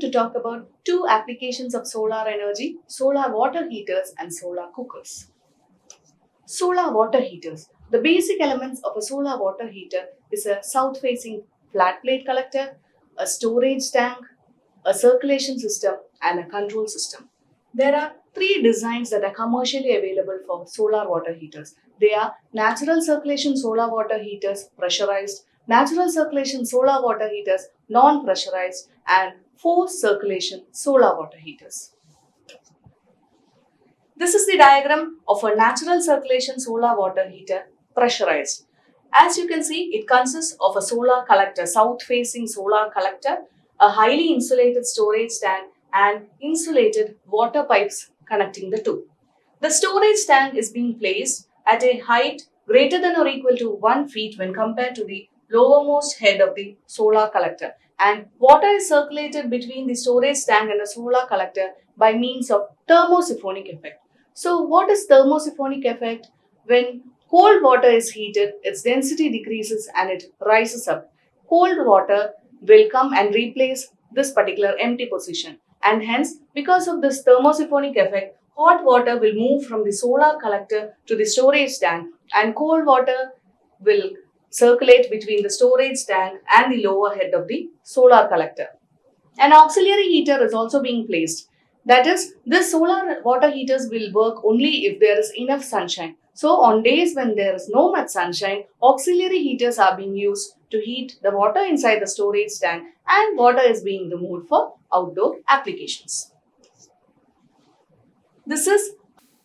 to talk about two applications of solar energy, solar water heaters and solar cookers. Solar water heaters. The basic elements of a solar water heater is a south-facing flat plate collector, a storage tank, a circulation system and a control system. There are three designs that are commercially available for solar water heaters. They are natural circulation solar water heaters, pressurized, natural circulation solar water heaters, non-pressurized and forced circulation solar water heaters. This is the diagram of a natural circulation solar water heater, pressurized. As you can see, it consists of a solar collector, south-facing solar collector, a highly insulated storage tank and insulated water pipes connecting the two. The storage tank is being placed at a height greater than or equal to 1 feet when compared to the lowermost head of the solar collector, and water is circulated between the storage tank and the solar collector by means of thermosiphonic effect. So what is thermosiphonic effect? When cold water is heated, its density decreases and it rises up. Cold water will come and replace this particular empty position, and hence because of this thermosiphonic effect, hot water will move from the solar collector to the storage tank and cold water will circulate between the storage tank and the lower head of the solar collector. An auxiliary heater is also being placed. That is, this solar water heaters will work only if there is enough sunshine. So, on days when there is no much sunshine, auxiliary heaters are being used to heat the water inside the storage tank and water is being removed for outdoor applications. This is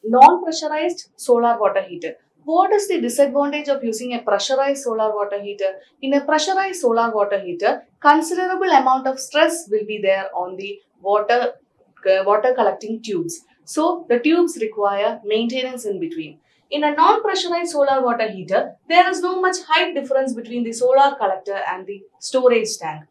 non-pressurized solar water heater. What is the disadvantage of using a pressurized solar water heater? In a pressurized solar water heater, considerable amount of stress will be there on the water collecting tubes. So, the tubes require maintenance in between. In a non-pressurized solar water heater, there is no much height difference between the solar collector and the storage tank.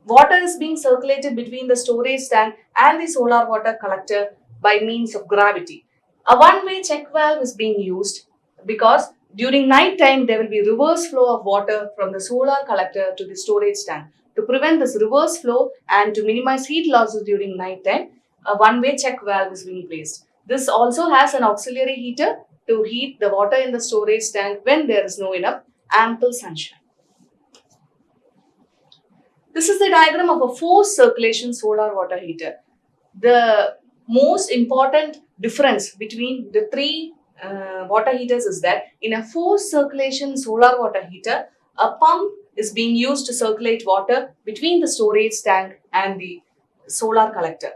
Water is being circulated between the storage tank and the solar water collector by means of gravity. A one-way check valve is being used because during night time there will be reverse flow of water from the solar collector to the storage tank. To prevent this reverse flow and to minimize heat losses during night time, a one-way check valve is being placed. This also has an auxiliary heater to heat the water in the storage tank when there is no enough ample sunshine. This is the diagram of a forced circulation solar water heater. The most important difference between the three water heaters is that in a forced circulation solar water heater, a pump is being used to circulate water between the storage tank and the solar collector.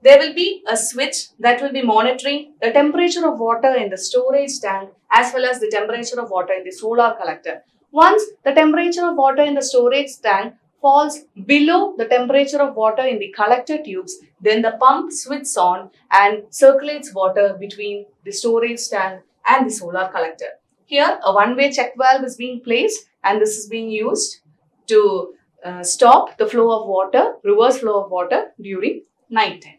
There will be a switch that will be monitoring the temperature of water in the storage tank as well as the temperature of water in the solar collector. Once the temperature of water in the storage tank falls below the temperature of water in the collector tubes, then the pump switches on and circulates water between the storage tank and the solar collector. Here, a one-way check valve is being placed and this is being used to stop the flow of water, reverse flow of water during night time.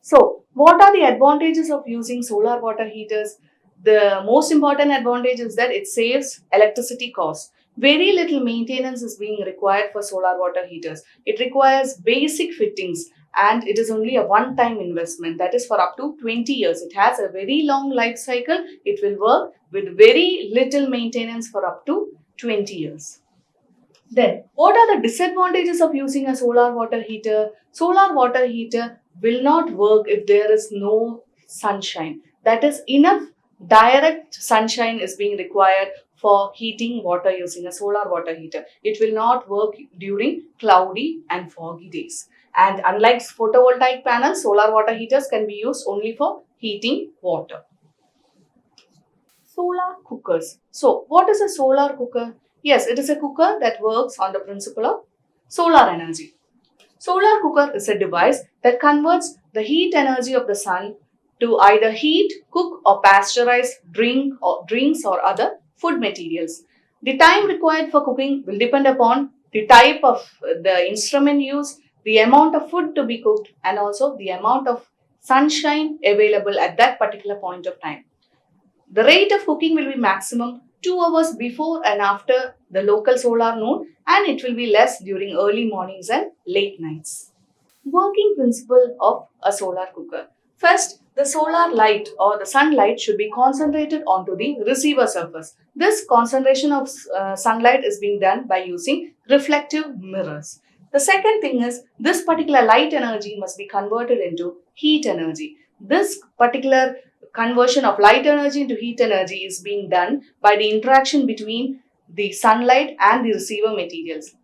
So, what are the advantages of using solar water heaters? The most important advantage is that it saves electricity costs. Very little maintenance is being required for solar water heaters. It requires basic fittings and it is only a one-time investment, that is for up to 20 years. It has a very long life cycle. It will work with very little maintenance for up to 20 years. Then, what are the disadvantages of using a solar water heater? Solar water heater will not work if there is no sunshine. That is, enough direct sunshine is being required for heating water using a solar water heater. It will not work during cloudy and foggy days. And unlike photovoltaic panels, solar water heaters can be used only for heating water. Solar cookers. So, what is a solar cooker? Yes, it is a cooker that works on the principle of solar energy. Solar cooker is a device that converts the heat energy of the sun to either heat, cook or pasteurize drinks or other food materials. The time required for cooking will depend upon the type of the instrument used, the amount of food to be cooked and also the amount of sunshine available at that particular point of time. The rate of cooking will be maximum 2 hours before and after the local solar noon and it will be less during early mornings and late nights. Working principle of a solar cooker. First, the solar light or the sunlight should be concentrated onto the receiver surface. This concentration of sunlight is being done by using reflective mirrors. The second thing is this particular light energy must be converted into heat energy. This particular conversion of light energy into heat energy is being done by the interaction between the sunlight and the receiver materials.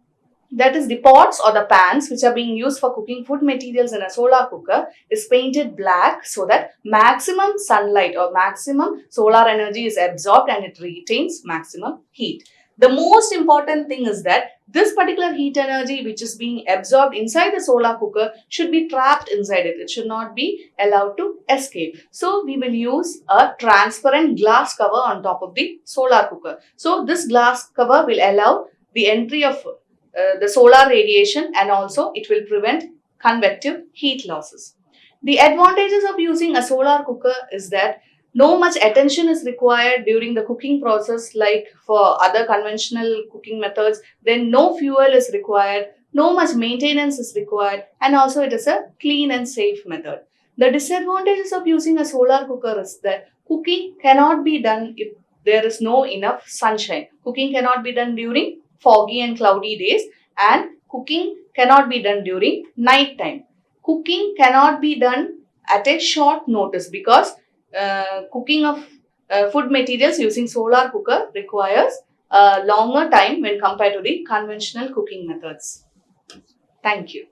That is, the pots or the pans which are being used for cooking food materials in a solar cooker is painted black so that maximum sunlight or maximum solar energy is absorbed and it retains maximum heat. The most important thing is that this particular heat energy which is being absorbed inside the solar cooker should be trapped inside it. It should not be allowed to escape. So we will use a transparent glass cover on top of the solar cooker. So this glass cover will allow the entry of the solar radiation, and also it will prevent convective heat losses. The advantages of using a solar cooker is that no much attention is required during the cooking process like for other conventional cooking methods. Then no fuel is required, no much maintenance is required, and also it is a clean and safe method. The disadvantages of using a solar cooker is that cooking cannot be done if there is no enough sunshine. Cooking cannot be done during foggy and cloudy days, and cooking cannot be done during night time. Cooking cannot be done at a short notice because cooking of food materials using solar cooker requires a longer time when compared to the conventional cooking methods. Thank you.